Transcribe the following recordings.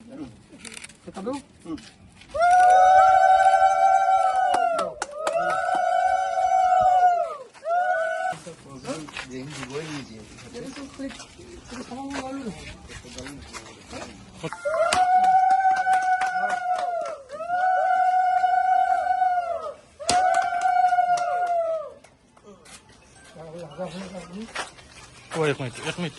এক মিনিট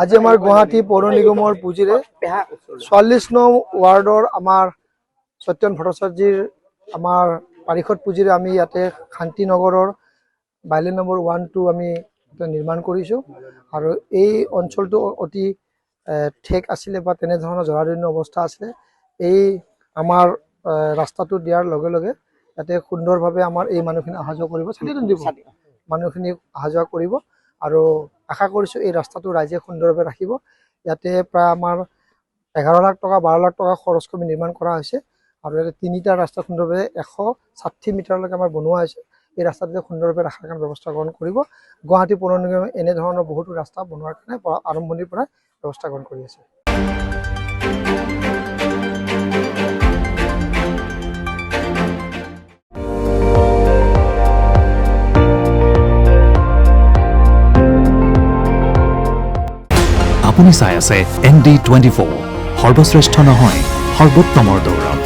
আজি আমাৰ গুৱাহাটী পৌৰ নিগমৰ পুঁজিৰে ৪৪ নং ৱাৰ্ডৰ আমাৰ সত্যন ভট্টাচাৰ্যৰ আমাৰ পাৰিষদ পুঁজিৰে আমি ইয়াতে শান্তিনগৰৰ বাইলেন নম্বৰ 1-2 আমি নিৰ্মাণ কৰিছোঁ আৰু এই অঞ্চলটো অতি ঠেক আছিলে বা তেনেধৰণৰ জৰাজীৰ্ণ অৱস্থা আছিলে। এই আমাৰ ৰাস্তাটো দিয়াৰ লগে লগে ইয়াতে সুন্দৰভাৱে আমাৰ এই মানুহখিনি অহা যোৱা কৰিব, মানুহখিনি অহা যোৱা কৰিব আৰু আশা কৰিছোঁ এই ৰাস্তাটো ৰাইজে সুন্দৰভাৱে ৰাখিব। ইয়াতে প্ৰায় আমাৰ 11 লাখ টকা 12 লাখ টকা খৰচ কৰি নিৰ্মাণ কৰা হৈছে আৰু ইয়াতে 3টা ৰাস্তা সুন্দৰভাৱে 160 মিটাৰলৈকে আমাৰ বনোৱা হৈছে। এই ৰাস্তাটোতে সুন্দৰভাৱে ৰখাৰ কাৰণে ব্যৱস্থা গ্ৰহণ কৰিব। গুৱাহাটী পৌৰ নিগমে এনেধৰণৰ বহুতো ৰাস্তা বনোৱাৰ কাৰণে আৰম্ভণিৰ পৰা ব্যৱস্থা গ্ৰহণ কৰি আছে। আপুনি চাই আছে ND24 সৰ্বশ্ৰেষ্ঠ নহয় সৰ্বোত্তমৰ দৌৰ।